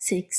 6।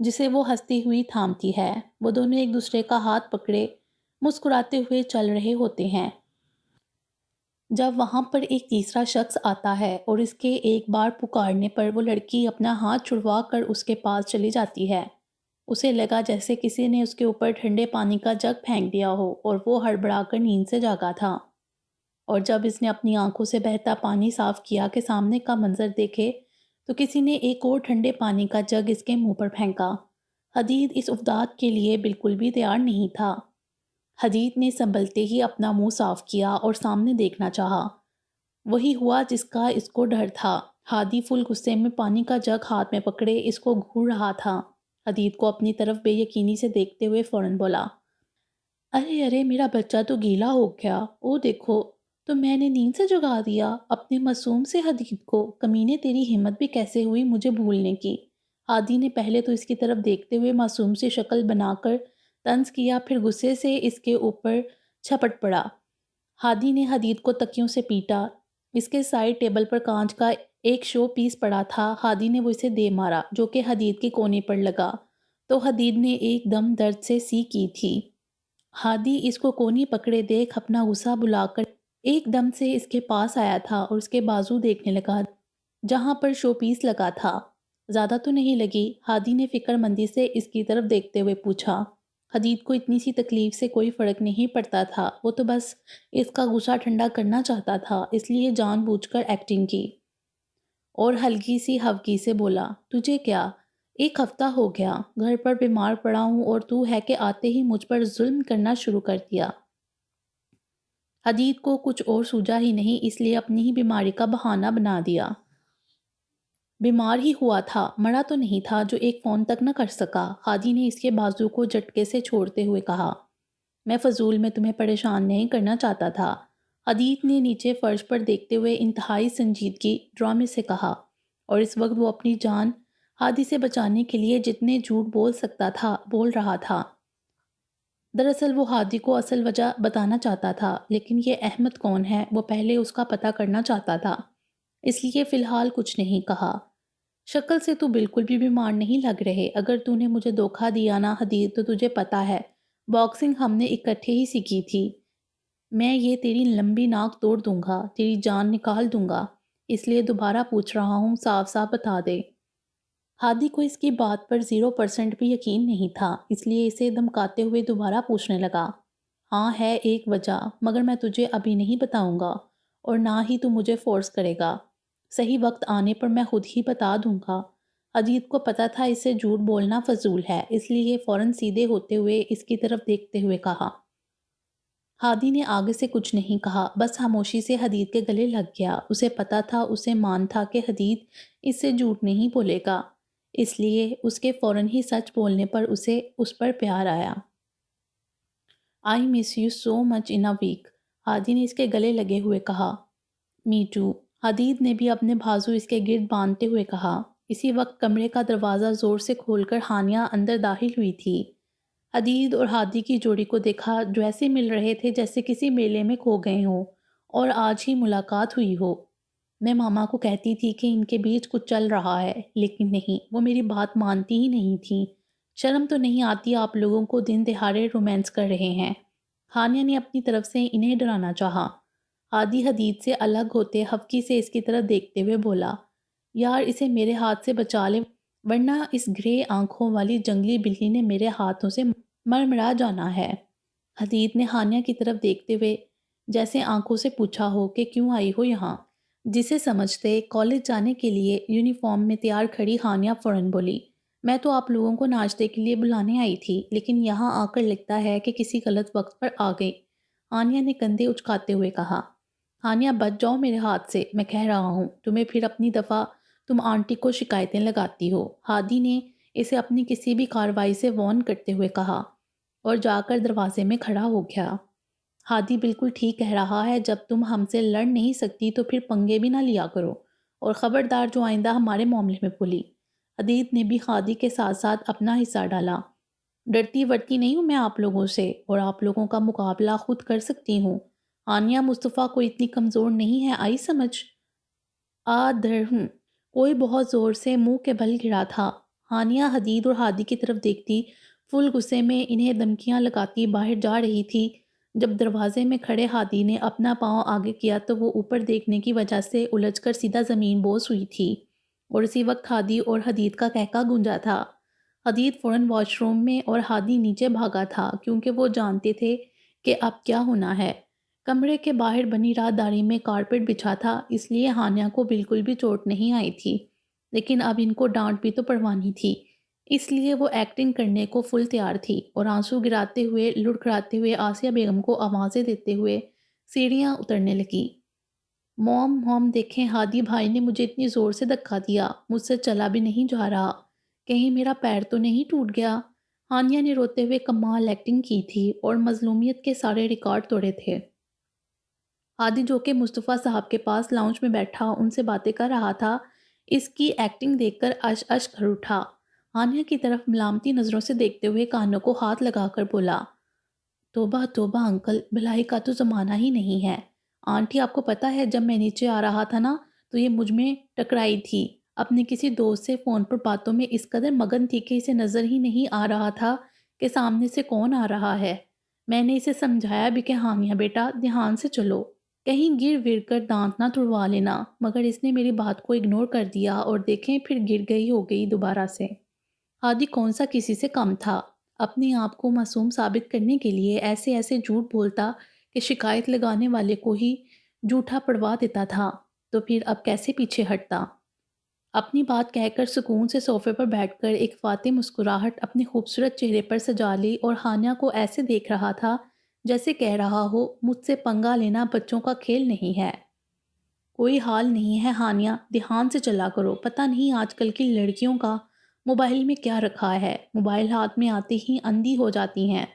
جسے وہ ہنستی ہوئی تھامتی ہے۔ وہ دونوں ایک دوسرے کا ہاتھ پکڑے مسکراتے ہوئے چل رہے ہوتے ہیں جب وہاں پر ایک تیسرا شخص آتا ہے اور اس کے ایک بار پکارنے پر وہ لڑکی اپنا ہاتھ چھڑوا کر اس کے پاس چلی جاتی ہے۔ اسے لگا جیسے کسی نے اس کے اوپر ٹھنڈے پانی کا جگ پھینک دیا ہو اور وہ ہڑبڑا کر نیند سے جاگا تھا، اور جب اس نے اپنی آنکھوں سے بہتا پانی صاف کیا کہ سامنے کا منظر دیکھے تو کسی نے ایک اور ٹھنڈے پانی کا جگ اس کے منہ پر پھینکا۔ حدید اس افداد کے لیے بالکل بھی تیار نہیں تھا۔ حدید نے سنبھلتے ہی اپنا منہ صاف کیا اور سامنے دیکھنا چاہا۔ وہی ہوا جس کا اس کو ڈر تھا۔ ہادی فل غصے میں پانی کا جگ ہاتھ میں پکڑے اس کو گھور رہا تھا۔ حدید کو اپنی طرف بے یقینی سے دیکھتے ہوئے فوراً بولا، ارے ارے میرا بچہ تو گیلا ہو گیا، او دیکھو تو میں نے نیند سے جگا دیا اپنے معصوم سے حدید کو۔ کمینے تیری ہمت بھی کیسے ہوئی مجھے بھولنے کی۔ ہادی نے پہلے تو اس کی طرف دیکھتے ہوئے معصوم سی شکل بنا کر طنز کیا، پھر غصے سے اس کے اوپر چھپٹ پڑا۔ ہادی نے حدید کو تکیوں سے پیٹا۔ اس کے سائڈ ٹیبل پر کانچ کا ایک شو پیس پڑا تھا۔ ہادی نے وہ اسے دے مارا جو کہ حدید کے کونے پر لگا تو حدید نے ایک دم درد سے سی کی تھی۔ ہادی اس کو کونی پکڑے دیکھ اپنا غصہ بلا کر ایک دم سے اس کے پاس آیا تھا اور اس کے بازو دیکھنے لگا جہاں پر شو پیس لگا تھا۔ زیادہ تو نہیں لگی؟ ہادی نے فکر مندی سے اس کی طرف دیکھتے ہوئے پوچھا۔ حدید کو اتنی سی تکلیف سے کوئی فرق نہیں پڑتا تھا، وہ تو بس اس کا غصہ ٹھنڈا کرنا چاہتا تھا، اس لیے جان بوجھ کر ایکٹنگ کی اور ہلکی سی ہفکی سے بولا، تجھے کیا؟ ایک ہفتہ ہو گیا گھر پر بیمار پڑا ہوں اور تو ہے کہ آتے ہی مجھ پر ظلم کرنا شروع کر دیا۔ حدید کو کچھ اور سوجا ہی نہیں، اس لیے اپنی ہی بیماری کا بہانہ بنا دیا۔ بیمار ہی ہوا تھا، مرا تو نہیں تھا جو ایک فون تک نہ کر سکا۔ ہادی نے اس کے بازو کو جھٹکے سے چھوڑتے ہوئے کہا، میں فضول میں تمہیں پریشان نہیں کرنا چاہتا تھا۔ حدید نے نیچے فرش پر دیکھتے ہوئے انتہائی سنجیدگی ڈرامے سے کہا، اور اس وقت وہ اپنی جان ہادی سے بچانے کے لیے جتنے جھوٹ بول سکتا تھا بول رہا تھا۔ دراصل وہ ہادی کو اصل وجہ بتانا چاہتا تھا، لیکن یہ احمد کون ہے وہ پہلے اس کا پتہ کرنا چاہتا تھا، اس لیے فی الحال کچھ نہیں کہا۔ شکل سے تو بالکل بھی بیمار نہیں لگ رہے، اگر تو نے مجھے دھوکہ دیا نا حدید تو تجھے پتہ ہے باکسنگ ہم نے اکٹھے ہی سیکھی تھی، میں یہ تیری لمبی ناک توڑ دوں گا، تیری جان نکال دوں گا، اس لیے دوبارہ پوچھ رہا ہوں صاف صاف بتا دے۔ ہادی کو اس کی بات پر 0% بھی یقین نہیں تھا، اس لیے اسے دھمکاتے ہوئے دوبارہ پوچھنے لگا، ہاں ہے ایک وجہ، مگر میں تجھے ابھی نہیں بتاؤں گا اور نہ ہی تو مجھے فورس کرے گا، صحیح وقت آنے پر میں خود ہی بتا دوں گا۔ حدید کو پتہ تھا اس سے جھوٹ بولنا فضول ہے، اس لیے فوراً سیدھے ہوتے ہوئے اس کی طرف دیکھتے ہوئے کہا۔ ہادی نے آگے سے کچھ نہیں کہا، بس خاموشی سے حدید کے گلے لگ گیا۔ اسے پتہ تھا، اسے مان تھا کہ حدید اس سے جھوٹ نہیں بولے گا، اس لیے اس کے فوراً ہی سچ بولنے پر اسے اس پر پیار آیا۔ I miss you so much in a week، ہادی نے اس کے گلے لگے ہوئے کہا۔ Me too، حدید نے بھی اپنے بازو اس کے گرد باندھتے ہوئے کہا۔ اسی وقت کمرے کا دروازہ زور سے کھول کر ہانیہ اندر داخل ہوئی تھی۔ حدید اور ہادی کی جوڑی کو دیکھا جو ایسے مل رہے تھے جیسے کسی میلے میں کھو گئے ہوں اور آج ہی ملاقات ہوئی ہو۔ میں ماما کو کہتی تھی کہ ان کے بیچ کچھ چل رہا ہے، لیکن نہیں، وہ میری بات مانتی ہی نہیں تھی۔ شرم تو نہیں آتی آپ لوگوں کو دن دہاڑے رومانس کر رہے ہیں؟ ہانیہ نے اپنی طرف سے انہیں ڈرانا چاہا۔ ہادی حدید سے الگ ہوتے ہفکی سے اس کی طرف دیکھتے ہوئے بولا، یار اسے میرے ہاتھ سے بچا لے ورنہ اس گرے آنکھوں والی جنگلی بلی نے میرے ہاتھوں سے مرمرا جانا ہے۔ حدید نے ہانیہ کی طرف دیکھتے ہوئے جیسے آنکھوں سے پوچھا ہو کہ کیوں آئی ہو یہاں، جسے سمجھتے کالج جانے کے لیے یونیفارم میں تیار کھڑی ہانیہ فوراً بولی، میں تو آپ لوگوں کو ناشتے کے لیے بلانے آئی تھی، لیکن یہاں آ کر لگتا ہے کہ کسی غلط وقت پر آ گئی۔ ہانیہ نے کندھے اچکاتے ہوئے کہا۔ ہانیہ بچ جاؤ میرے ہاتھ سے، میں کہہ رہا ہوں تمہیں، پھر اپنی دفعہ تم آنٹی کو شکایتیں لگاتی ہو۔ ہادی نے اسے اپنی کسی بھی کارروائی سے وارن کرتے ہوئے کہا اور جا کر دروازے میں کھڑا ہو گیا۔ ہادی بالکل ٹھیک کہہ رہا ہے، جب تم ہم سے لڑ نہیں سکتی تو پھر پنگے بھی نہ لیا کرو، اور خبردار جو آئندہ ہمارے معاملے میں بولی۔ حدید نے بھی ہادی کے ساتھ ساتھ اپنا حصہ ڈالا، ڈرتی ورتی نہیں ہوں میں آپ لوگوں سے، اور آپ لوگوں کا مقابلہ خود کر سکتی ہوں۔ ہانیہ مصطفیٰ کو اتنی کمزور نہیں ہے، آئی سمجھ؟ کوئی بہت زور سے منہ کے بل گرا تھا۔ ہانیہ حدید اور ہادی کی طرف دیکھتی فل غصے میں انہیں دھمکیاں لگاتی باہر جا رہی تھی۔ جب دروازے میں کھڑے ہادی نے اپنا پاؤں آگے کیا تو وہ اوپر دیکھنے کی وجہ سے الجھ کر سیدھا زمین بوس ہوئی تھی، اور اسی وقت ہادی اور حدید کا کہکا گونجا تھا۔ حدید فوراً واش روم میں اور ہادی نیچے بھاگا تھا کیونکہ وہ جانتے تھے کہ اب کیا ہونا ہے۔ کمرے کے باہر بنی راہداری میں کارپیٹ بچھا تھا، اس لیے ہانیہ کو بالکل بھی چوٹ نہیں آئی تھی، لیکن اب ان کو ڈانٹ بھی تو پڑوانی تھی، اس لیے وہ ایکٹنگ کرنے کو فل تیار تھی اور آنسو گراتے ہوئے لڑکھڑاتے ہوئے آسیہ بیگم کو آوازیں دیتے ہوئے سیڑھیاں اترنے لگی۔ موم موم دیکھیں، ہادی بھائی نے مجھے اتنی زور سے دھکا دیا، مجھ سے چلا بھی نہیں جا رہا، کہیں میرا پیر تو نہیں ٹوٹ گیا۔ ہانیہ نے روتے ہوئے کمال ایکٹنگ کی تھی اور مظلومیت کے سارے ریکارڈ توڑے تھے۔ ہادی جو کہ مصطفیٰ صاحب کے پاس لاؤنج میں بیٹھا ان سے باتیں کر رہا تھا، اس کی ایکٹنگ دیکھ کر اش اش کر اٹھا۔ ہانیہ کی طرف ملامتی نظروں سے دیکھتے ہوئے کانوں کو ہاتھ لگا کر بولا، توبہ توبہ انکل، بھلائی کا تو زمانہ ہی نہیں ہے۔ آنٹی آپ کو پتہ ہے جب میں نیچے آ رہا تھا نا تو یہ مجھ میں ٹکرائی تھی، اپنے کسی دوست سے فون پر باتوں میں اس قدر مگن تھی کہ اسے نظر ہی نہیں آ رہا تھا کہ سامنے سے کون آ رہا ہے۔ میں نے اسے سمجھایا بھی کہ ہانیہ بیٹا دھیان سے چلو، کہیں گر ور کر دانت نہ توڑوا لینا، مگر اس نے میری بات کو اگنور کر دیا اور دیکھیں پھر گر گئی ہو گئی دوبارہ سے۔ ہادی کون سا کسی سے کم تھا، اپنے آپ کو معصوم ثابت کرنے کے لیے ایسے ایسے جھوٹ بولتا کہ شکایت لگانے والے کو ہی جھوٹا پڑوا دیتا تھا، تو پھر اب کیسے پیچھے ہٹتا۔ اپنی بات کہہ کر سکون سے صوفے پر بیٹھ کر ایک فاتح مسکراہٹ اپنے خوبصورت چہرے پر سجا لی اور ہانیہ کو ایسے دیکھ رہا تھا جیسے کہہ رہا ہو مجھ سے پنگا لینا بچوں کا کھیل نہیں ہے۔ کوئی حال نہیں ہے ہانیہ، دھیان سے چلا کرو، پتہ نہیں آج کل کی لڑکیوں کا موبائل میں کیا رکھا ہے، موبائل ہاتھ میں آتے ہی اندھی ہو جاتی ہیں۔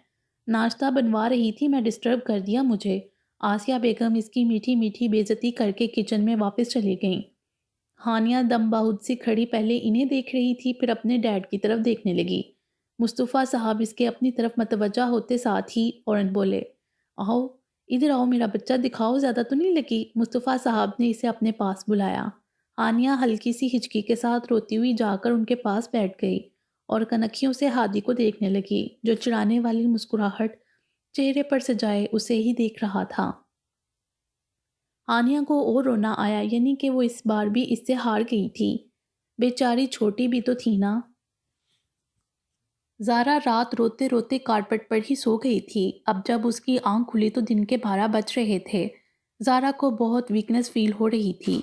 ناشتہ بنوا رہی تھی میں، ڈسٹرب کر دیا مجھے۔ آسیہ بیگم اس کی میٹھی میٹھی بے عزتی کر کے کچن میں واپس چلی گئیں۔ ہانیہ دم بہت سی کھڑی پہلے انہیں دیکھ رہی تھی پھر اپنے ڈیڈ کی طرف دیکھنے لگی۔ مصطفیٰ صاحب اس کے اپنی طرف متوجہ ہوتے ساتھ ہی فوراً بولے، آؤ ادھر آؤ میرا بچہ، دکھاؤ زیادہ تو نہیں لگی۔ مصطفیٰ صاحب نے اسے اپنے پاس بلایا۔ ہانیہ ہلکی سی ہچکی کے ساتھ روتی ہوئی جا کر ان کے پاس بیٹھ گئی اور کنکھیوں سے ہادی کو دیکھنے لگی جو چڑھانے والی مسکراہٹ چہرے پر سجائے اسے ہی دیکھ رہا تھا۔ ہانیہ کو اور رونا آیا، یعنی کہ وہ اس بار بھی اس سے ہار گئی تھی، بیچاری چھوٹی بھی تو تھی نا۔ زارا رات روتے روتے کارپٹ پر ہی سو گئی تھی۔ اب جب اس کی آنکھ کھلی تو دن کے 12 بج رہے تھے۔ زارا کو بہت ویکنس فیل ہو رہی تھی۔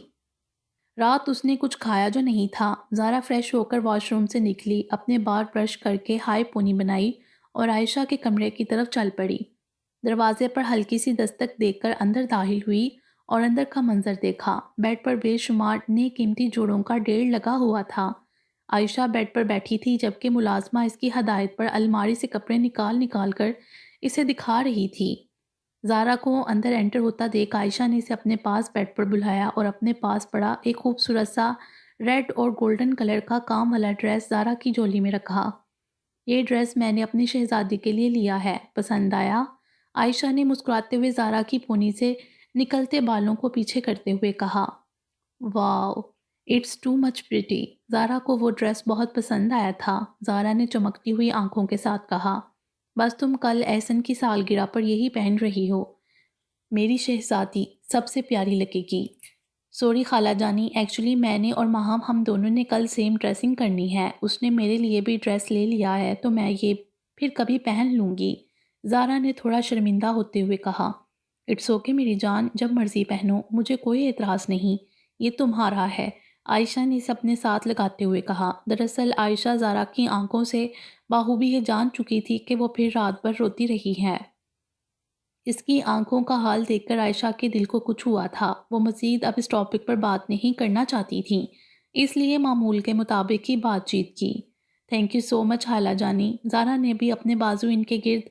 رات اس نے کچھ کھایا جو نہیں تھا۔ زارا فریش ہو کر واش روم سے نکلی، اپنے بال برش کر کے ہائی پونی بنائی اور عائشہ کے کمرے کی طرف چل پڑی۔ دروازے پر ہلکی سی دستک دیکھ کر اندر داخل ہوئی اور اندر کا منظر دیکھا۔ بیڈ پر بے شمار نئے قیمتی جوڑوں کا ڈھیر لگا ہوا تھا۔ عائشہ بیڈ پر بیٹھی تھی جبکہ ملازمہ اس کی ہدایت پر الماری سے کپڑے نکال نکال کر اسے دکھا رہی تھی۔ زارا کو اندر انٹر ہوتا دیکھ عائشہ نے اسے اپنے پاس بیڈ پر بلایا اور اپنے پاس پڑا ایک خوبصورت سا ریڈ اور گولڈن کلر کا کام والا ڈریس زارا کی جولی میں رکھا۔ یہ ڈریس میں نے اپنی شہزادی کے لیے لیا ہے، پسند آیا؟ عائشہ نے مسکراتے ہوئے زارا کی پونی سے نکلتے بالوں کو پیچھے کرتے ہوئے کہا، واو اٹس ٹو مچ پریٹی۔ زارا کو وہ ڈریس بہت پسند آیا تھا۔ زارا نے چمکتی ہوئی آنکھوں کے ساتھ کہا، بس تم کل احسن کی سالگرہ پر یہی پہن رہی ہو، میری شہزادی سب سے پیاری لگے گی۔ سوری خالہ جانی، ایکچولی میں نے اور ماہم ہم دونوں نے کل سیم ڈریسنگ کرنی ہے، اس نے میرے لیے بھی ڈریس لے لیا ہے تو میں یہ پھر کبھی پہن لوں گی۔ زارا نے تھوڑا شرمندہ ہوتے ہوئے کہا، اٹس اوکے میری جان، جب مرضی پہنو، مجھے کوئی اعتراض نہیں، یہ تمہارا ہے۔ عائشہ نے اسے اپنے ساتھ لگاتے ہوئے کہا۔ دراصل عائشہ زارا کی آنکھوں سے باخوبی یہ جان چکی تھی کہ وہ پھر رات بھر روتی رہی ہے۔ اس کی آنکھوں کا حال دیکھ کر عائشہ کے دل کو کچھ ہوا تھا۔ وہ مزید اب اس ٹاپک پر بات نہیں کرنا چاہتی تھیں، اس لیے معمول کے مطابق ہی بات چیت کی۔ تھینک یو سو مچ خالہ جانی۔ زارا نے بھی اپنے بازو ان کے گرد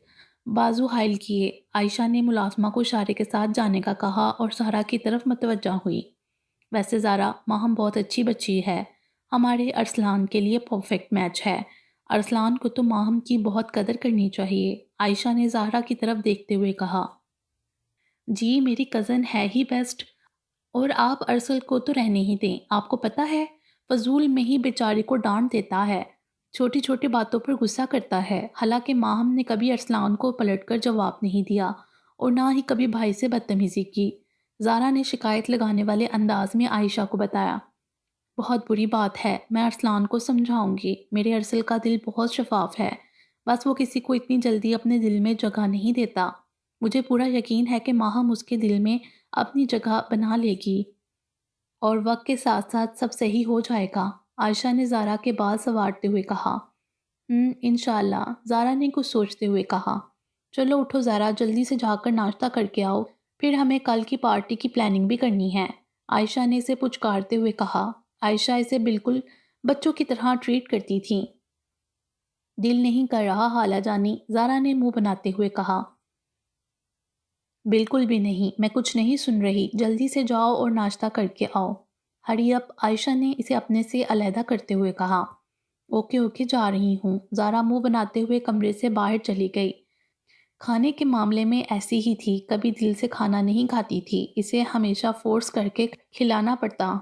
بازو حائل کیے۔ عائشہ نے ملازمہ کو اشارے کے ساتھ جانے کا کہا اور زارا کی طرف متوجہ ہوئی۔ ویسے زارا، ماہم بہت اچھی بچی ہے، ہمارے ارسلان کے لیے پرفیکٹ میچ ہے۔ ارسلان کو تو ماہم کی بہت قدر کرنی چاہیے، عائشہ نے زہرا کی طرف دیکھتے ہوئے کہا۔ جی میری کزن ہے ہی بیسٹ، اور آپ ارسل کو تو رہنے ہی دیں، آپ کو پتہ ہے فضول میں ہی بیچاری کو ڈانٹ دیتا ہے۔ چھوٹی چھوٹی باتوں پر غصہ کرتا ہے۔ حالانکہ ماہم نے کبھی ارسلان کو پلٹ کر جواب نہیں دیا اور نہ ہی کبھی بھائی سے بدتمیزی کی۔ زارا نے شکایت لگانے والے انداز میں عائشہ کو بتایا، بہت بری بات ہے، میں ارسلان کو سمجھاؤں گی۔ میرے ارسل کا دل بہت شفاف ہے، بس وہ کسی کو اتنی جلدی اپنے دل میں جگہ نہیں دیتا۔ مجھے پورا یقین ہے کہ ماہم اس کے دل میں اپنی جگہ بنا لے گی اور وقت کے ساتھ ساتھ سب صحیح ہو جائے گا۔ عائشہ نے زارا کے بال سنوارتے ہوئے کہا۔ انشاءاللہ، زارا نے کچھ سوچتے ہوئے کہا۔ چلو اٹھو زارا، جلدی سے جا کر ناشتہ کر کے آؤ، پھر ہمیں کل کی پارٹی کی پلاننگ بھی کرنی ہے، عائشہ نے اسے پچکارتے ہوئے کہا۔ عائشہ اسے بالکل بچوں کی طرح ٹریٹ کرتی تھی۔ دل نہیں کر رہا خالہ جانی، زارا نے منہ بناتے ہوئے کہا۔ بالکل بھی نہیں، میں کچھ نہیں سن رہی، جلدی سے جاؤ اور ناشتہ کر کے آؤ۔ ہری اپ، عائشہ نے اسے اپنے سے علیحدہ کرتے ہوئے کہا۔ اوکے اوکے، جا رہی ہوں، زارا منہ بناتے ہوئے کمرے سے باہر چلی گئی۔ کھانے کے معاملے میں ایسی ہی تھی، کبھی دل سے کھانا نہیں کھاتی تھی، اسے ہمیشہ فورس کر کے کھلانا پڑتا۔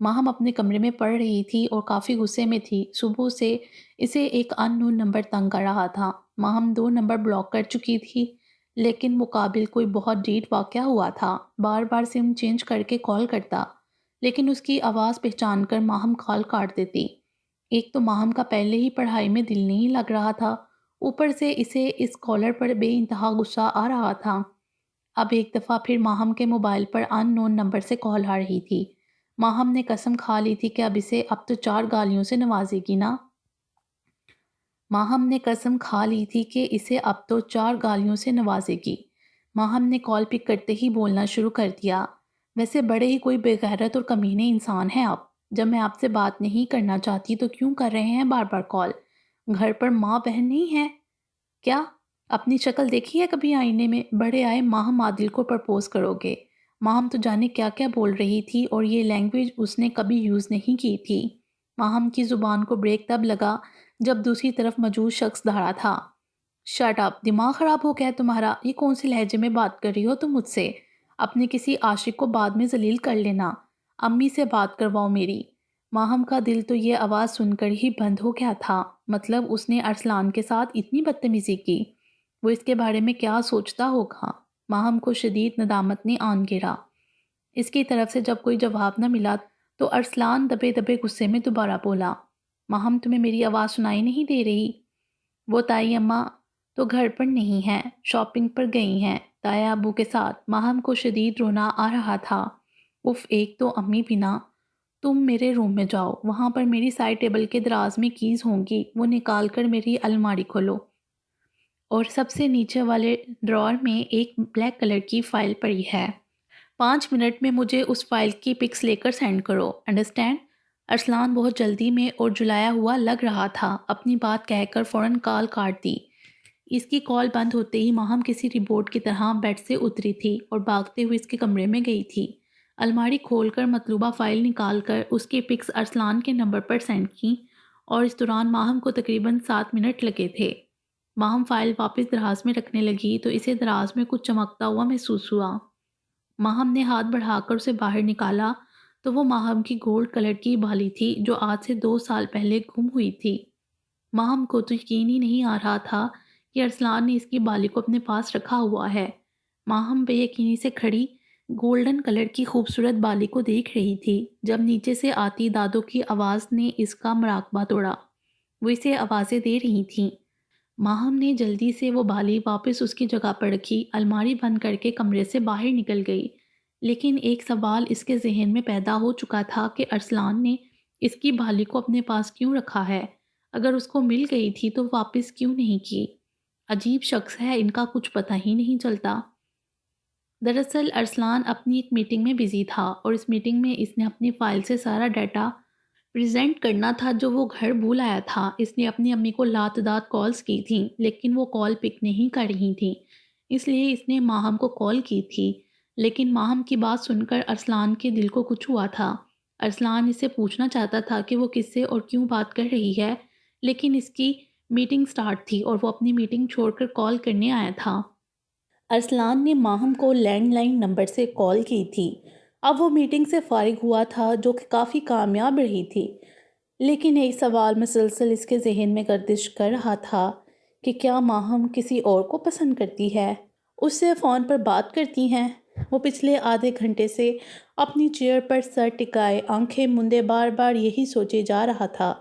ماہم اپنے کمرے میں پڑھ رہی تھی اور کافی غصے میں تھی۔ صبح سے اسے ایک ان نون نمبر تنگ کر رہا تھا۔ ماہم 2 نمبر بلاک کر چکی تھی، لیکن مقابل کوئی بہت ڈیٹ واقعہ ہوا تھا۔ بار بار سم چینج کر کے کال کرتا، لیکن اس کی آواز پہچان کر ماہم کال کاٹ دیتی۔ ایک تو ماہم کا پہلے ہی پڑھائی میں دل نہیں لگ رہا تھا، اوپر سے اسے اس کالر پر بے انتہا غصہ آ رہا تھا۔ اب ایک دفعہ پھر ماہم کے موبائل پر ان نون نمبر سے کال آ رہی تھی۔ ماہم نے قسم کھا لی تھی کہ اب اسے اب تو 4 گالیوں سے نوازے گی نا۔ ماہم نے قسم کھا لی تھی کہ اسے اب تو 4 گالیوں سے نوازے گی۔ ماہم نے کال پک کرتے ہی بولنا شروع کر دیا۔ ویسے بڑے ہی کوئی بے غیرت اور کمینے انسان ہیں آپ۔ جب میں آپ سے بات نہیں کرنا چاہتی تو کیوں کر رہے ہیں بار بار کال؟ گھر پر ماں بہن نہیں ہے کیا؟ اپنی شکل دیکھی ہے کبھی آئینے میں؟ بڑے آئے ماہم عادل کو پرپوز کرو گے۔ ماہم تو جانے کیا کیا بول رہی تھی اور یہ لینگویج اس نے کبھی یوز نہیں کی تھی۔ ماہم کی زبان کو بریک تب لگا جب دوسری طرف موجود شخص دھڑا تھا۔ شٹ اپ، دماغ خراب ہو گیا تمہارا؟ یہ کون سے لہجے میں بات کر رہی ہو تم مجھ سے؟ اپنے کسی عاشق کو بعد میں ذلیل کر لینا۔ امی سے بات کرواؤ میری۔ ماہم کا دل تو یہ آواز سن کر ہی بند ہو گیا تھا۔ مطلب اس نے ارسلان کے ساتھ اتنی بدتمیزی کی؟ وہ اس کے بارے میں کیا سوچتا ہوگا؟ ماہم کو شدید ندامت نے آن گھیرا۔ اس کی طرف سے جب کوئی جواب نہ ملا تو ارسلان دبے دبے غصے میں دوبارہ بولا۔ ماہم تمہیں میری آواز سنائی نہیں دے رہی؟ وہ تائی اماں تو گھر پر نہیں ہیں، شاپنگ پر گئی ہیں تایا ابو کے ساتھ۔ ماہم کو شدید رونا آ رہا تھا۔ اف، ایک تو امی بنا۔ تم میرے روم میں جاؤ، وہاں پر میری سائڈ ٹیبل کے دراز میں کیز ہوں گی، وہ نکال کر میری الماری کھولو اور سب سے نیچے والے ڈرار میں ایک بلیک کلر کی فائل پڑی ہے، 5 منٹ میں مجھے اس فائل کی پکس لے کر سینڈ کرو، انڈرسٹینڈ؟ ارسلان بہت جلدی میں اور جلایا ہوا لگ رہا تھا۔ اپنی بات کہہ کر فوراً کال کاٹ دی۔ اس کی کال بند ہوتے ہی ماہم کسی ریبوٹ کی طرح بیڈ سے اتری تھی اور بھاگتے ہوئے اس کے کمرے میں گئی تھی۔ الماری کھول کر مطلوبہ فائل نکال کر اس کی پکس ارسلان کے نمبر پر سینڈ کیں اور اس دوران ماہم کو تقریباً 7 منٹ لگے تھے۔ ماہم فائل واپس دراز میں رکھنے لگی تو اسے دراز میں کچھ چمکتا ہوا محسوس ہوا۔ ماہم نے ہاتھ بڑھا کر اسے باہر نکالا تو وہ ماہم کی گولڈ کلر کی بالی تھی جو آج سے 2 سال پہلے گم ہوئی تھی۔ ماہم کو تو یقین ہی نہیں آ رہا تھا کہ ارسلان نے اس کی بالی کو اپنے پاس رکھا ہوا ہے۔ ماہم بے یقینی سے کھڑی گولڈن کلر کی خوبصورت بالی کو دیکھ رہی تھی جب نیچے سے آتی دادوں کی آواز نے اس کا مراقبہ توڑا۔ وہ اسے آوازیں دے رہی تھیں۔ ماہم نے جلدی سے وہ بالی واپس اس کی جگہ پر رکھی، الماری بند کر کے کمرے سے باہر نکل گئی۔ لیکن ایک سوال اس کے ذہن میں پیدا ہو چکا تھا کہ ارسلان نے اس کی بالی کو اپنے پاس کیوں رکھا ہے؟ اگر اس کو مل گئی تھی تو واپس کیوں نہیں کی؟ عجیب شخص ہے، ان کا کچھ پتہ ہی نہیں چلتا۔ دراصل ارسلان اپنی ایک میٹنگ میں بزی تھا اور اس میٹنگ میں اس نے اپنی فائل سے سارا ڈیٹا پریزنٹ کرنا تھا جو وہ گھر بھول آیا تھا۔ اس نے اپنی امی کو لاتعداد کالز کی تھیں لیکن وہ کال پک نہیں کر رہی تھیں، اس لیے اس نے ماہم کو کال کی تھی۔ لیکن ماہم کی بات سن کر ارسلان کے دل کو کچھ ہوا تھا۔ ارسلان اسے پوچھنا چاہتا تھا کہ وہ کس سے اور کیوں بات کر رہی ہے، لیکن اس کی میٹنگ سٹارٹ تھی اور وہ اپنی میٹنگ چھوڑ کر کال کرنے آیا تھا۔ ارسلان نے ماہم کو لینڈ لائن نمبر سے کال کی تھی۔ اب وہ میٹنگ سے فارغ ہوا تھا جو کہ کافی کامیاب رہی تھی۔ لیکن ایک سوال مسلسل اس کے ذہن میں گردش کر رہا تھا کہ کیا ماہم کسی اور کو پسند کرتی ہے، اس سے فون پر بات کرتی ہیں؟ وہ پچھلے آدھے گھنٹے سے اپنی چیئر پر سر ٹکائے آنکھیں مندے بار بار یہی سوچے جا رہا تھا،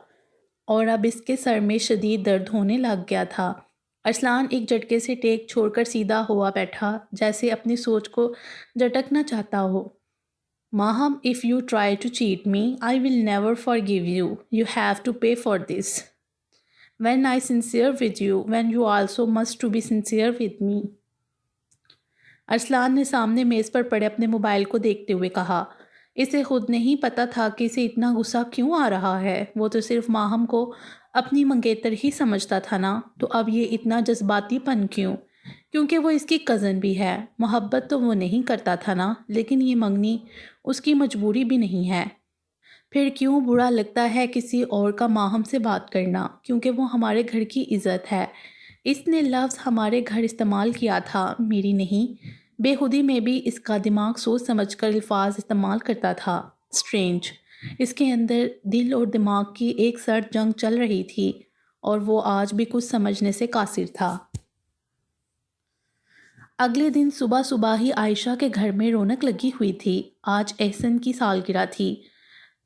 اور اب اس کے سر میں شدید درد ہونے لگ گیا تھا۔ ارسلان ایک جھٹکے سے ٹیک چھوڑ کر سیدھا ہوا بیٹھا، جیسے اپنی سوچ کو جھٹکنا چاہتا ہو۔ ماہم, if you try to cheat me, I will never forgive you. You have to pay for this. When I sincere with you, when you also must to be sincere with me. Arsalan نے سامنے میز پر پڑے اپنے mobile کو دیکھتے ہوئے کہا۔ اسے خود نہیں پتا تھا کہ اسے اتنا غصہ کیوں آ رہا ہے، وہ تو صرف ماہم کو اپنی منگیتر ہی سمجھتا تھا نا، تو اب یہ اتنا جذباتی پن کیوں؟ کیونکہ وہ اس کی کزن بھی ہے، محبت تو وہ نہیں کرتا تھا نا، لیکن یہ منگنی اس کی مجبوری بھی نہیں ہے۔ پھر کیوں برا لگتا ہے کسی اور کا ماہم سے بات کرنا؟ کیونکہ وہ ہمارے گھر کی عزت ہے۔ اس نے لفظ ہمارے گھر استعمال کیا تھا، میری نہیں۔ بے خودی میں بھی اس کا دماغ سوچ سمجھ کر الفاظ استعمال کرتا تھا۔ اسٹرینج، اس کے اندر دل اور دماغ کی ایک سرد جنگ چل رہی تھی، اور وہ آج بھی کچھ سمجھنے سے قاصر تھا۔ اگلے دن صبح صبح ہی عائشہ کے گھر میں رونق لگی ہوئی تھی۔ آج احسن کی سالگرہ تھی۔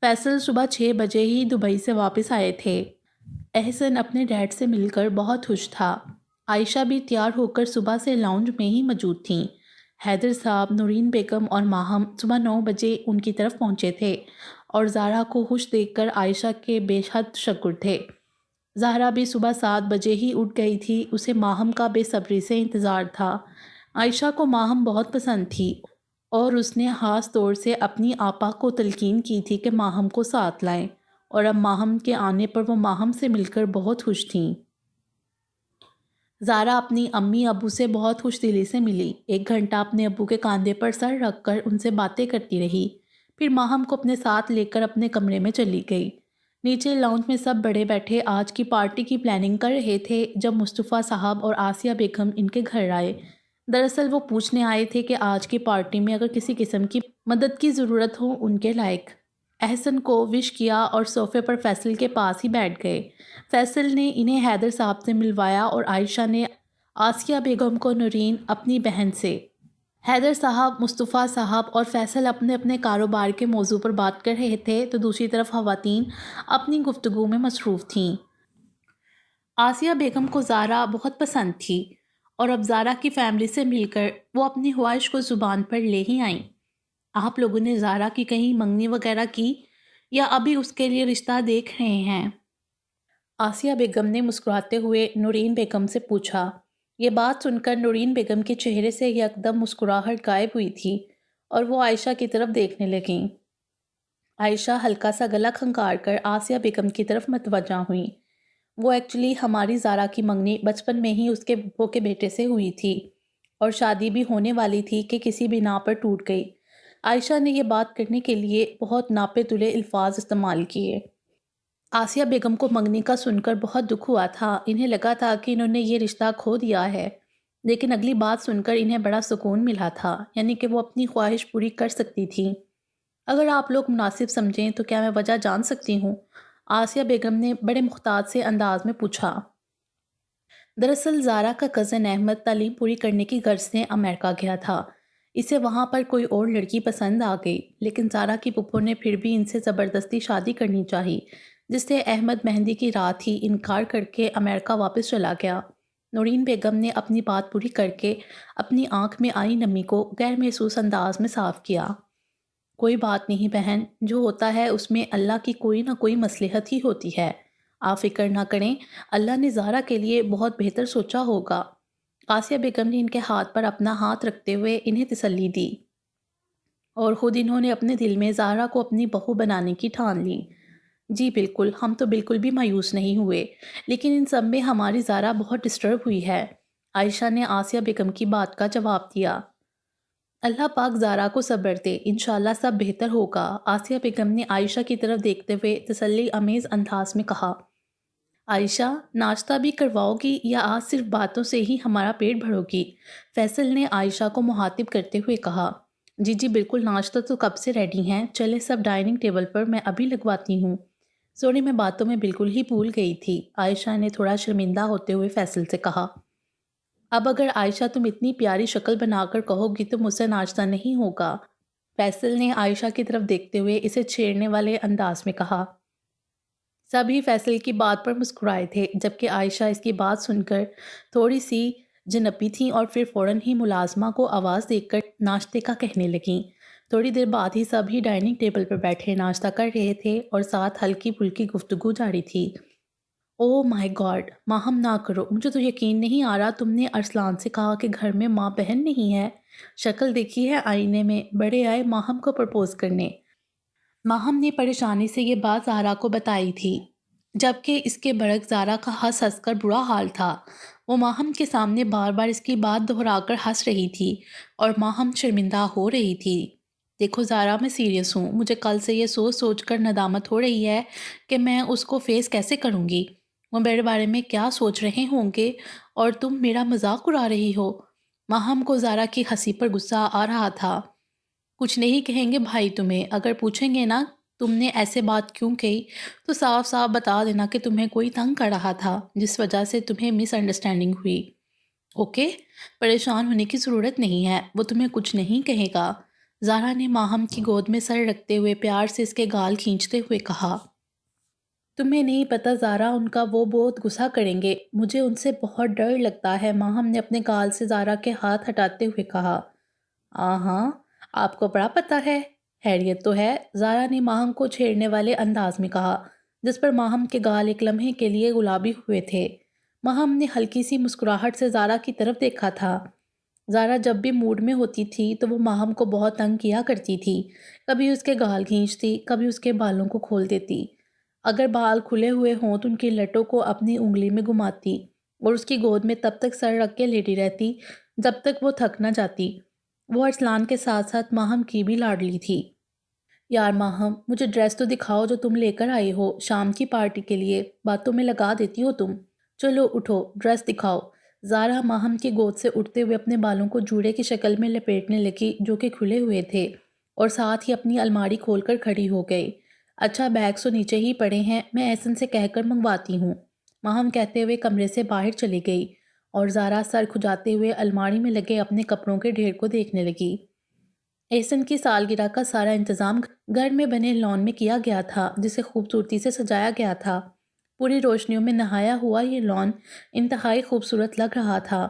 فیصل صبح 6 بجے ہی دبئی سے واپس آئے تھے۔ احسن اپنے ڈیڈ سے مل کر بہت خوش تھا۔ عائشہ بھی تیار ہو کر صبح سے لاؤنج میں ہی موجود تھیں۔ حیدر صاحب، نورین بیگم اور ماہم صبح 9 بجے ان کی طرف پہنچے تھے، اور زہرا کو خوش دیکھ کر عائشہ کے بے حد تشکر تھے۔ زہرا بھی صبح 7 بجے ہی اٹھ گئی تھی، اسے ماہم کا بے صبری سے انتظار تھا۔ عائشہ کو ماہم بہت پسند تھی، اور اس نے خاص طور سے اپنی آپا کو تلقین کی تھی کہ ماہم کو ساتھ لائیں، اور اب ماہم کے آنے پر وہ ماہم سے مل کر بہت خوش تھیں۔ زہرا اپنی امی ابو سے بہت خوش دلی سے ملی، 1 گھنٹہ اپنے ابو کے کاندھے پر سر رکھ کر ان سے باتیں کرتی رہی، پھر ماہم کو اپنے ساتھ لے کر اپنے کمرے میں چلی گئی۔ نیچے لاؤنج میں سب بڑے بیٹھے آج کی پارٹی کی پلاننگ کر رہے تھے جب مصطفیٰ صاحب اور آسیہ بیگم ان کے گھر آئے۔ دراصل وہ پوچھنے آئے تھے کہ آج کی پارٹی میں اگر کسی قسم کی مدد کی ضرورت ہو ان کے لائق۔ احسن کو وش کیا اور صوفے پر فیصل کے پاس ہی بیٹھ گئے۔ فیصل نے انہیں حیدر صاحب سے ملوایا اور عائشہ نے آسیہ بیگم کو نورین اپنی بہن سے۔ حیدر صاحب، مصطفیٰ صاحب اور فیصل اپنے اپنے کاروبار کے موضوع پر بات کر رہے تھے، تو دوسری طرف خواتین اپنی گفتگو میں مصروف تھیں۔ آسیہ بیگم کو زہرا بہت پسند تھی، اور اب زہرا کی فیملی سے مل کر وہ اپنی خواہش کو زبان پر لے ہی آئیں۔ آپ لوگوں نے زہرا کی کہیں منگنی وغیرہ کی، یا ابھی اس کے لیے رشتہ دیکھ رہے ہیں؟ آسیہ بیگم نے مسکراتے ہوئے نورین بیگم سے پوچھا۔ یہ بات سن کر نورین بیگم کے چہرے سے یکدم مسکراہٹ غائب ہوئی تھی، اور وہ عائشہ کی طرف دیکھنے لگیں۔ عائشہ ہلکا سا گلا کھنکار کر آسیہ بیگم کی طرف متوجہ ہوئیں۔ وہ ایکچولی ہماری زہرا کی منگنی بچپن میں ہی اس کے پھپھو کے بیٹے سے ہوئی تھی، اور شادی بھی ہونے والی تھی کہ کسی بنا پر ٹوٹ گئی۔ عائشہ نے یہ بات کرنے کے لیے بہت ناپے تلے الفاظ استعمال کیے۔ آسیہ بیگم کو منگنی کا سن کر بہت دکھ ہوا تھا، انہیں لگا تھا کہ انہوں نے یہ رشتہ کھو دیا ہے، لیکن اگلی بات سن کر انہیں بڑا سکون ملا تھا، یعنی کہ وہ اپنی خواہش پوری کر سکتی تھیں۔ اگر آپ لوگ مناسب سمجھیں تو کیا میں وجہ جان سکتی ہوں؟ آسیہ بیگم نے بڑے محتاط سے انداز میں پوچھا۔ دراصل زہرا کا کزن احمد تعلیم پوری کرنے کی غرض سے امریکہ گیا تھا۔ اسے وہاں پر کوئی اور لڑکی پسند آ گئی، لیکن زہرا کی پھپھو نے پھر بھی ان سے زبردستی شادی کرنی چاہی، جس سے احمد مہندی کی رات ہی انکار کر کے امریکہ واپس چلا گیا۔ نورین بیگم نے اپنی بات پوری کر کے اپنی آنکھ میں آئی نمی کو غیر محسوس انداز میں صاف کیا۔ کوئی بات نہیں بہن، جو ہوتا ہے اس میں اللہ کی کوئی نہ کوئی مصلحت ہی ہوتی ہے، آپ فکر نہ کریں، اللہ نے زہرا کے لیے بہت بہتر سوچا ہوگا۔ آسیہ بیگم نے ان کے ہاتھ پر اپنا ہاتھ رکھتے ہوئے انہیں تسلی دی، اور خود انہوں نے اپنے دل میں زہرا کو اپنی بہو بنانے کی ٹھان لی۔ جی بالکل، ہم تو بالکل بھی مایوس نہیں ہوئے، لیکن ان سب میں ہماری زہرا بہت ڈسٹرب ہوئی ہے۔ عائشہ نے آسیہ بیگم کی بات کا جواب دیا۔ اللہ پاک زہرا کو صبر دے، انشاءاللہ سب بہتر ہوگا، آسیہ بیگم نے عائشہ کی طرف دیکھتے ہوئے تسلی امیز انداز میں کہا۔ عائشہ، ناشتہ بھی کرواؤ گی یا آج صرف باتوں سے ہی ہمارا پیٹ بھرو گی؟ فیصل نے عائشہ کو مخاطب کرتے ہوئے کہا۔ جی بالکل، ناشتہ تو کب سے ریڈی ہیں، چلے سب ڈائننگ ٹیبل پر، میں ابھی لگواتی ہوں۔ سوری میں باتوں میں بالکل ہی بھول گئی تھی، عائشہ نے تھوڑا شرمندہ ہوتے ہوئے فیصل سے کہا۔ اب اگر عائشہ تم اتنی پیاری شکل بنا کر کہو گی تو مجھ سے ناشتہ نہیں ہوگا، فیصل نے عائشہ کی طرف دیکھتے ہوئے اسے چھیڑنے والے انداز میں کہا۔ سبھی فیصل کی بات پر مسکرائے تھے، جبکہ عائشہ اس کی بات سن کر تھوڑی سی جنپی تھیں اور پھر فوراً ہی ملازمہ کو آواز دے کر ناشتے کا کہنے لگیں۔ تھوڑی دیر بعد ہی سبھی ڈائننگ ٹیبل پر بیٹھے ناشتہ کر رہے تھے اور ساتھ ہلکی پھلکی گفتگو جاری تھی۔ او مائی گاڈ، ماہم نہ کرو، مجھے تو یقین نہیں آ رہا تم نے ارسلان سے کہا کہ گھر میں ماں بہن نہیں ہے۔ شکل دیکھی ہے آئینے میں، بڑے آئے ماہم کو پرپوز کرنے۔ ماہم نے پریشانی سے یہ بات زہرا کو بتائی تھی، جبکہ اس کے برعکس زہرا کا ہنس کر برا حال تھا۔ وہ ماہم کے سامنے بار بار اس کی بات دہرا کر ہنس رہی تھی اور ماہم شرمندہ ہو رہی تھی۔ دیکھو زہرا، میں سیریس ہوں، مجھے کل سے یہ سوچ سوچ کر ندامت ہو رہی ہے کہ میں اس کو فیس کیسے کروں گی۔ وہ میرے بارے میں کیا سوچ رہے ہوں گے اور تم میرا مذاق اڑا رہی ہو۔ ماہم کو زہرا کی ہنسی پر غصہ آ رہا تھا۔ کچھ نہیں کہیں گے بھائی تمہیں، اگر پوچھیں گے نا تم نے ایسے بات کیوں کہی تو صاف صاف بتا دینا کہ تمہیں کوئی تنگ کر رہا تھا جس وجہ سے تمہیں مس انڈرسٹینڈنگ ہوئی۔ اوکے، پریشان ہونے کی ضرورت نہیں ہے، وہ تمہیں کچھ نہیں کہے گا۔ زہرا نے ماہم کی گود میں سر رکھتے ہوئے پیار سے اس کے گال کھینچتے ہوئے کہا۔ تمہیں نہیں پتہ زہرا، ان کا وہ بہت غصہ کریں گے، مجھے ان سے بہت ڈر لگتا ہے، ماہم نے اپنے گال سے زہرا کے ہاتھ ہٹاتے ہوئے کہا۔ ہاں، آپ کو بڑا پتہ ہے، خیریت تو ہے، زہرا نے ماہم کو چھیڑنے والے انداز میں کہا، جس پر ماہم کے گال ایک لمحے کے لیے گلابی ہوئے تھے۔ ماہم نے ہلکی سی مسکراہٹ سے زہرا کی طرف دیکھا تھا۔ زہرا جب بھی موڈ میں ہوتی تھی تو وہ ماہم کو بہت تنگ کیا کرتی تھی، کبھی اس کے گال کھینچتی، کبھی اس کے بالوں کو کھول دیتی۔ اگر بال کھلے ہوئے ہوں تو ان کی لٹوں کو اپنی انگلی میں گھماتی اور اس کی گود میں تب تک سر رکھ کے لیٹی رہتی جب تک وہ تھک نہ جاتی۔ وہ ارسلان کے ساتھ ساتھ ماہم کی بھی لاڈلی تھی۔ یار ماہم، مجھے ڈریس تو دکھاؤ جو تم لے کر آئی ہو شام کی پارٹی کے لیے، باتوں میں لگا دیتی ہو تم۔ چلو اٹھو، ڈریس دکھاؤ۔ زہرا ماہم کی گود سے اٹھتے ہوئے اپنے بالوں کو جوڑے کی شکل میں لپیٹنے لگی جو کہ کھلے ہوئے تھے، اور ساتھ ہی اپنی الماری کھول کر کھڑی ہو گئی۔ اچھا بیگ تو نیچے ہی پڑے ہیں، میں احسن سے کہہ کر منگواتی ہوں، ماہم کہتے ہوئے کمرے سے باہر چلی گئی اور زہرا سر کھجاتے ہوئے الماری میں لگے اپنے کپڑوں کے ڈھیر کو دیکھنے لگی۔ احسن کی سالگرہ کا سارا انتظام گھر میں بنے لان میں کیا گیا تھا جسے خوبصورتی سے سجایا گیا تھا۔ پوری روشنیوں میں نہایا ہوا یہ لان انتہائی خوبصورت لگ رہا تھا۔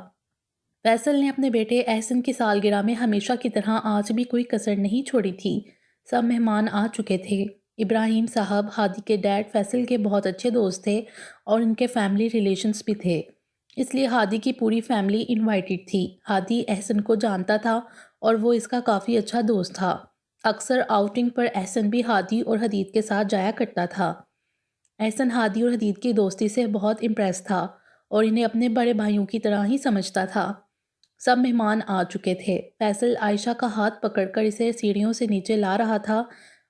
فیصل نے اپنے بیٹے احسن کی سالگرہ میں ہمیشہ کی طرح آج بھی کوئی کسر نہیں چھوڑی تھی۔ سب مہمان آ چکے تھے۔ ابراہیم صاحب، ہادی کے ڈیڈ، فیصل کے بہت اچھے دوست تھے اور ان کے فیملی ریلیشنز بھی تھے، اس لیے ہادی کی پوری فیملی انوائٹڈ تھی۔ ہادی احسن کو جانتا تھا اور وہ اس کا کافی اچھا دوست تھا۔ اکثر آؤٹنگ پر احسن بھی ہادی اور حدید کے ساتھ جایا کرتا تھا۔ احسن ہادی اور حدید کی دوستی سے بہت امپریس تھا اور انہیں اپنے بڑے بھائیوں کی طرح ہی سمجھتا تھا۔ سب مہمان آ چکے تھے۔ فیصل عائشہ کا ہاتھ پکڑ کر اسے سیڑھیوں سے نیچے لا رہا تھا۔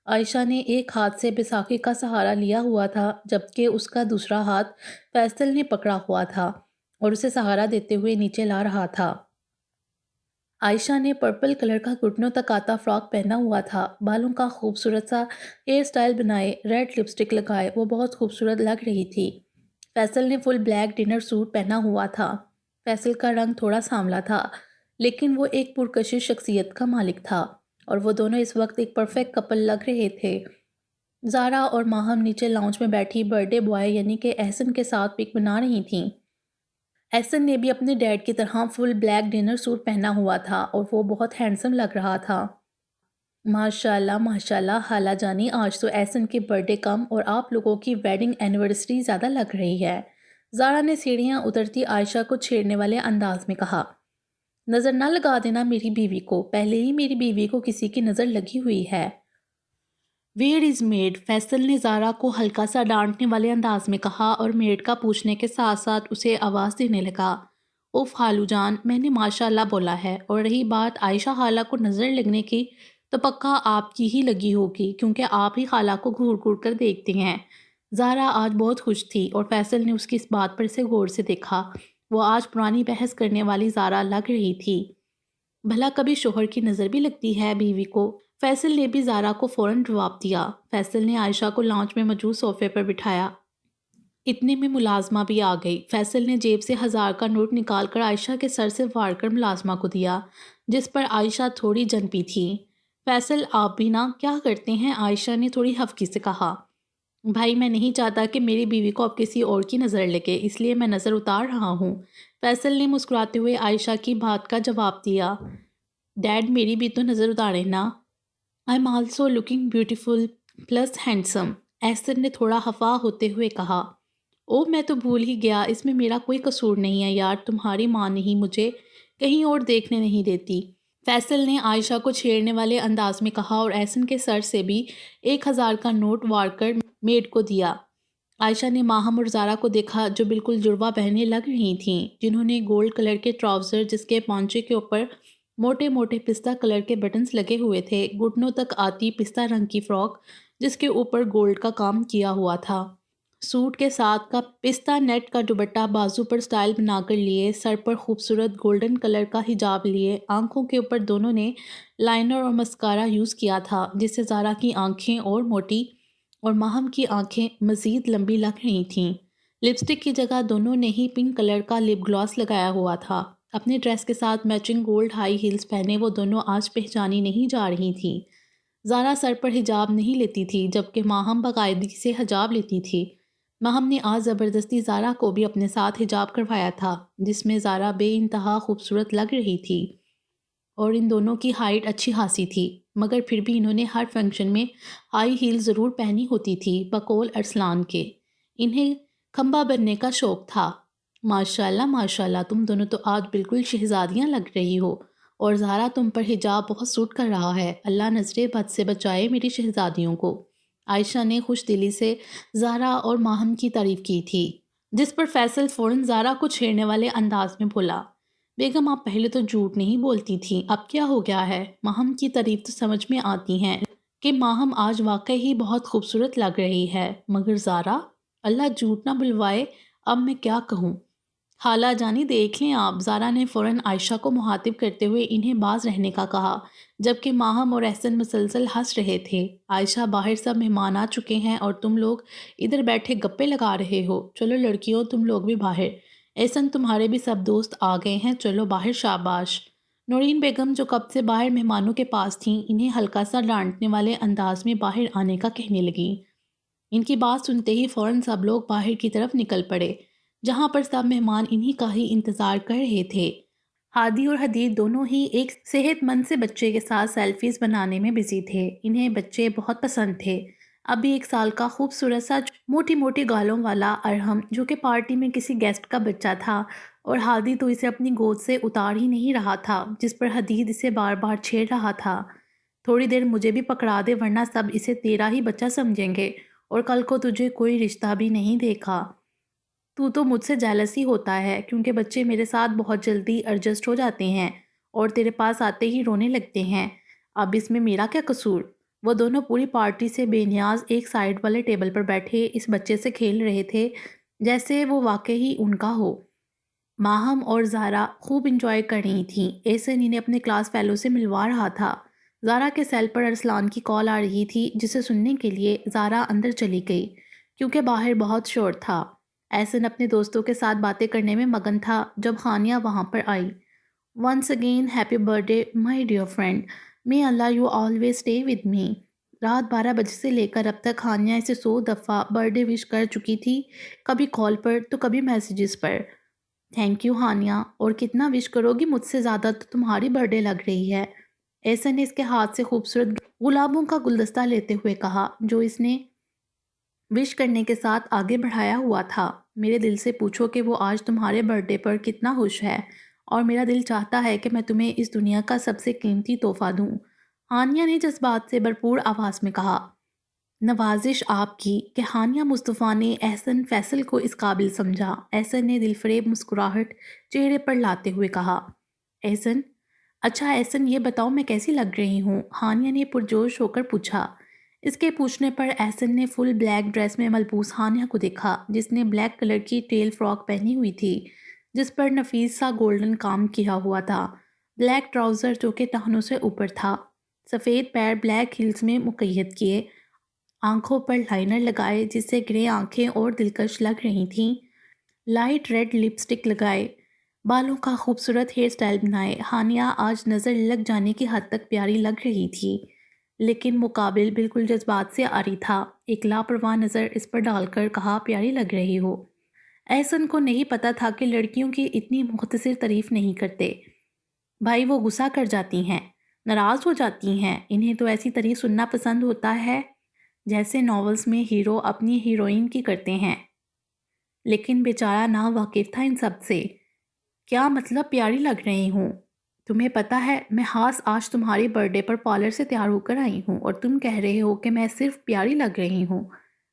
عائشہ نے ایک ہاتھ سے بیساکھی کا سہارا لیا ہوا تھا جبکہ اس کا دوسرا ہاتھ فیصل نے پکڑا ہوا تھا اور اسے سہارا دیتے ہوئے نیچے لا رہا تھا۔ عائشہ نے پرپل کلر کا گھٹنوں تک آتا فراک پہنا ہوا تھا، بالوں کا خوبصورت سا ہیئر سٹائل بنائے، ریڈ لپسٹک لگائے وہ بہت خوبصورت لگ رہی تھی۔ فیصل نے فل بلیک ڈنر سوٹ پہنا ہوا تھا۔ فیصل کا رنگ تھوڑا سانولا تھا لیکن وہ ایک پرکشش شخصیت کا مالک تھا اور وہ دونوں اس وقت ایک پرفیکٹ کپل لگ رہے تھے۔ زہرا اور ماہم نیچے لاؤنج میں بیٹھی برتھ ڈے بوائے یعنی کہ احسن کے ساتھ پک بنا رہی تھیں۔ احسن نے بھی اپنے ڈیڈ کی طرح فل بلیک ڈنر سوٹ پہنا ہوا تھا اور وہ بہت ہینڈسم لگ رہا تھا۔ ماشاءاللہ خالہ جانی، آج تو احسن کی برتھ ڈے کم اور آپ لوگوں کی ویڈنگ اینیورسری زیادہ لگ رہی ہے، زہرا نے سیڑھیاں اترتی عائشہ کو چھیڑنے والے انداز میں کہا۔ نظر نہ لگا دینا میری بیوی کو، پہلے ہی میری بیوی کو کسی کی نظر لگی ہوئی ہے۔ ویئر از میڈ، فیصل نے زہرا کو ہلکا سا ڈانٹنے والے انداز میں کہا اور میڈ کا پوچھنے کے ساتھ ساتھ اسے آواز دینے لگا۔ اوف خالو جان، میں نے ماشاءاللہ بولا ہے، اور رہی بات عائشہ خالہ کو نظر لگنے کی تو پکا آپ کی ہی لگی ہوگی کیونکہ آپ ہی خالہ کو گھور گھور کر دیکھتے ہیں۔ زہرا آج بہت خوش تھی اور فیصل نے اس کی اس بات پر اسے غور سے دیکھا۔ وہ آج پرانی بحث کرنے والی زہرا لگ رہی تھی۔ بھلا کبھی شوہر کی نظر بھی لگتی ہے بیوی کو؟ فیصل نے بھی زارا کو فوراً جواب دیا۔ فیصل نے عائشہ کو لاؤنج میں موجود صوفے پر بٹھایا۔ اتنے میں ملازمہ بھی آ گئی۔ فیصل نے جیب سے 1000 کا نوٹ نکال کر عائشہ کے سر سے وار کر ملازمہ کو دیا، جس پر عائشہ تھوڑی جنپی تھی۔ فیصل آپ بھی نا کیا کرتے ہیں؟ عائشہ نے تھوڑی حفکی سے کہا۔ بھائی میں نہیں چاہتا کہ میری بیوی کو اب کسی اور کی نظر لگے، اس لیے میں نظر اتار رہا ہوں۔ فیصل نے مسکراتے ہوئے عائشہ کی بات کا جواب دیا۔ ڈیڈ میری بھی تو نظر اتارے نا۔ I am also looking beautiful plus handsome, Ahsan نے تھوڑا خفا ہوتے ہوئے کہا۔ او میں تو بھول ہی گیا، اس میں میرا کوئی قصور نہیں ہے یار، تمہاری ماں نہیں مجھے کہیں اور دیکھنے نہیں دیتی، فیصل نے عائشہ کو چھیڑنے والے انداز میں کہا اور احسن کے سر سے بھی 1000 کا نوٹ وار کر میڈ کو دیا۔ عائشہ نے ماہم اور زارا کو دیکھا جو بالکل جڑواں بہنیں لگ رہی تھیں، جنہوں نے گولڈ کلر کے ٹراؤزر جس کے پونچے کے اوپر موٹے موٹے پستہ کلر کے بٹنز لگے ہوئے تھے، گھٹنوں تک آتی پستہ رنگ کی فراک جس کے اوپر گولڈ کا کام کیا ہوا تھا، سوٹ کے ساتھ کا پستہ نیٹ کا دوپٹہ بازو پر سٹائل بنا کر لیے، سر پر خوبصورت گولڈن کلر کا حجاب لیے، آنکھوں کے اوپر دونوں نے لائنر اور مسکارا یوز کیا تھا جس سے زارا کی آنکھیں اور موٹی اور ماہم کی آنکھیں مزید لمبی لگ رہی تھیں۔ لپسٹک کی جگہ دونوں نے ہی پنک کلر کا لپ گلاس لگایا ہوا تھا۔ اپنے ڈریس کے ساتھ میچنگ گولڈ ہائی ہیلز پہنے وہ دونوں آج پہچانی نہیں جا رہی تھیں۔ زارا سر پر حجاب نہیں لیتی تھی جبکہ ماہم باقاعدگی سے حجاب لیتی تھی۔ ماہم نے آج زبردستی زارا کو بھی اپنے ساتھ حجاب کروایا تھا جس میں زارا بے انتہا خوبصورت لگ رہی تھی اور ان دونوں کی ہائٹ اچھی خاصی تھی، مگر پھر بھی انہوں نے ہر فنکشن میں ہائی ہیل ضرور پہنی ہوتی تھی بقول ارسلان کے۔ انہیں کھمبا بننے کا شوق تھا۔ ماشاءاللہ تم دونوں تو آج بالکل شہزادیاں لگ رہی ہو، اور زارا تم پر حجاب بہت سوٹ کر رہا ہے، اللہ نظر بد سے بچائے میری شہزادیوں کو۔ عائشہ نے خوش دلی سے زارا اور ماہم کی تعریف کی تھی، جس پر فیصل فوراً زارا کو چھیڑنے والے انداز میں بولا۔ بیگم آپ پہلے تو جھوٹ نہیں بولتی تھیں، اب کیا ہو گیا ہے؟ ماہم کی تعریف تو سمجھ میں آتی ہیں کہ ماہم آج واقعی ہی بہت خوبصورت لگ رہی ہے، مگر زارا، اللہ جھوٹ نہ بلوائے، اب میں کیا کہوں؟ خالہ جانی دیکھ لیں آپ، زارا نے فوراً عائشہ کو مخاطب کرتے ہوئے انہیں باز رہنے کا کہا، جبکہ ماہم اور احسن مسلسل ہنس رہے تھے۔ عائشہ باہر سب مہمان آ چکے ہیں اور تم لوگ ادھر بیٹھے گپے لگا رہے ہو، چلو لڑکیوں تم لوگ بھی باہر، احسن تمہارے بھی سب دوست آ گئے ہیں، چلو باہر شاباش۔ نورین بیگم جو کب سے باہر مہمانوں کے پاس تھیں انہیں ہلکا سا ڈانٹنے والے انداز میں باہر آنے کا کہنے لگیں۔ ان کی بات سنتے ہی فوراً سب لوگ باہر کی طرف نکل پڑے جہاں پر سب مہمان انہی کا ہی انتظار کر رہے تھے۔ ہادی اور حدید دونوں ہی ایک صحت مند سے بچے کے ساتھ سیلفیز بنانے میں بزی تھے۔ انہیں بچے بہت پسند تھے۔ ابھی 1 سال کا خوبصورت سا موٹی موٹی گالوں والا ارحم جو کہ پارٹی میں کسی گیسٹ کا بچہ تھا، اور ہادی تو اسے اپنی گود سے اتار ہی نہیں رہا تھا، جس پر حدید اسے بار بار چھیڑ رہا تھا، تھوڑی دیر مجھے بھی پکڑا دے ورنہ سب اسے تیرا ہی بچہ سمجھیں گے اور کل کو تجھے کوئی رشتہ بھی نہیں دیکھا۔ تو مجھ سے جیلس ہی ہوتا ہے کیونکہ بچے میرے ساتھ بہت جلدی ایڈجسٹ ہو جاتے ہیں اور تیرے پاس آتے ہی رونے لگتے ہیں، اب اس میں میرا کیا قصور؟ وہ دونوں پوری پارٹی سے بے نیاز ایک سائڈ والے ٹیبل پر بیٹھے اس بچے سے کھیل رہے تھے جیسے وہ واقعی ان کا ہو۔ ماہم اور زارا خوب انجوائے کر رہی تھیں۔ احسن انہیں اپنے کلاس فیلو سے ملوا رہا تھا۔ زارا کے سیل پر ارسلان کی کال آ رہی تھی جسے سننے کے لیے زارا اندر چلی گئی کیونکہ باہر بہت شور تھا۔ احسن اپنے دوستوں کے ساتھ باتیں کرنے میں مگن تھا جب خانیہ وہاں پر آئی۔ Once again happy birth day my dear friend, may Allah you always stay with me. رات 12 بجے سے لے کر اب تک خانیہ اسے 100 دفعہ برتھ ڈے وش کر چکی تھی، کبھی کال پر تو کبھی میسیجز پر۔ تھینک یو خانیہ، اور کتنا وش کرو گی، مجھ سے زیادہ تو تمہاری برتھ ڈے لگ رہی ہے، احسن نے اس کے ہاتھ سے خوبصورت گلابوں کا گلدستہ لیتے ہوئے کہا جو اس نے وش کرنے کے ساتھ آگے بڑھایا ہوا تھا۔ میرے دل سے پوچھو کہ وہ آج تمہارے برتھ ڈے پر کتنا خوش ہے، اور میرا دل چاہتا ہے کہ میں تمہیں اس دنیا کا سب سے قیمتی تحفہ دوں، ہانیہ نے جذبات سے بھرپور آواز میں کہا۔ نوازش آپ کی کہ ہانیہ مصطفیٰ نے احسن فیصل کو اس قابل سمجھا۔ احسن نے دلفریب مسکراہٹ چہرے پر لاتے ہوئے کہا۔ احسن، اچھا احسن یہ بتاؤ میں کیسی لگ رہی ہوں؟ ہانیہ نے پرجوش ہو کر پوچھا۔ اس کے پوچھنے پر احسن نے فل بلیک ڈریس میں ملبوس ہانیہ کو دیکھا جس نے بلیک کلر کی ٹیل فراک پہنی ہوئی تھی جس پر نفیس سا گولڈن کام کیا ہوا تھا، بلیک ٹراؤزر جو کہ ٹہنوں سے اوپر تھا، سفید پیر بلیک ہیلز میں مقید کیے، آنکھوں پر لائنر لگائے جس سے گرے آنکھیں اور دلکش لگ رہی تھیں، لائٹ ریڈ لپسٹک لگائے، بالوں کا خوبصورت ہیئر سٹائل بنائے، ہانیہ آج نظر لگ جانے کی حد تک پیاری لگ رہی تھی، لیکن مقابل بالکل جذبات سے عاری تھا۔ ایک لاپرواہ نظر اس پر ڈال کر کہا، پیاری لگ رہی ہو۔ احسن کو نہیں پتا تھا کہ لڑکیوں کی اتنی مختصر تعریف نہیں کرتے، بھائی وہ غصہ کر جاتی ہیں، ناراض ہو جاتی ہیں، انہیں تو ایسی تعریف سننا پسند ہوتا ہے جیسے ناولز میں ہیرو اپنی ہیروئن کی کرتے ہیں، لیکن بیچارہ نا واقف تھا ان سب سے۔ کیا مطلب پیاری لگ رہی ہوں؟ تمہیں پتہ ہے میں آج تمہاری برتھ ڈے پر پارلر سے تیار ہو کر آئی ہوں اور تم کہہ رہے ہو کہ میں صرف پیاری لگ رہی ہوں۔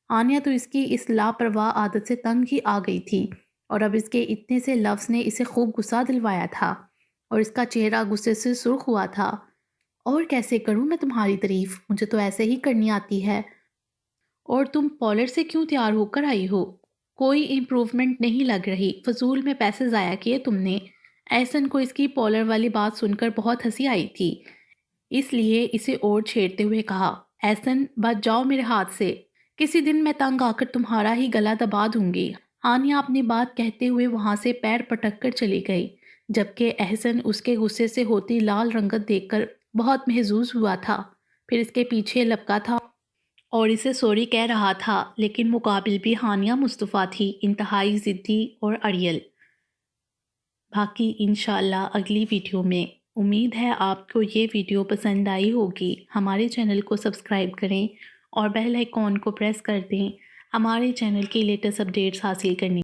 ہانیہ تو اس کی اس لاپرواہ عادت سے تنگ ہی آ گئی تھی، اور اب اس کے اتنے سے لفظ نے اسے خوب غصہ دلوایا تھا اور اس کا چہرہ غصے سے سرخ ہوا تھا۔ اور کیسے کروں میں تمہاری تعریف؟ مجھے تو ایسے ہی کرنی آتی ہے۔ اور تم پارلر سے کیوں تیار ہو کر آئی ہو؟ کوئی امپروومنٹ نہیں لگ رہی، فضول میں پیسے ضائع کیے تم نے۔ احسن کو اس کی پارلر والی بات سن کر بہت ہنسی آئی تھی، اس لیے اسے اور چھیڑتے ہوئے کہا، احسن بچ جاؤ میرے ہاتھ سے، کسی دن میں تنگ آ کر تمہارا ہی گلا دبا دوں گی۔ ہانیہ اپنی بات کہتے ہوئے وہاں سے پیر پٹک کر چلی گئی، جبکہ احسن اس کے غصے سے ہوتی لال رنگت دیکھ کر بہت محظوظ ہوا تھا، پھر اس کے پیچھے لپکا تھا اور اسے سوری کہہ رہا تھا، لیکن مقابل بھی ہانیہ مصطفیٰ تھی، انتہائی ضدی اور اڑیل۔ باقی انشاءاللہ اگلی ویڈیو میں۔ امید ہے آپ کو یہ ویڈیو پسند آئی ہوگی۔ ہمارے چینل کو سبسکرائب کریں اور بیل آئیکن کو پریس کر دیں ہمارے چینل کی لیٹسٹ اپڈیٹس حاصل کرنے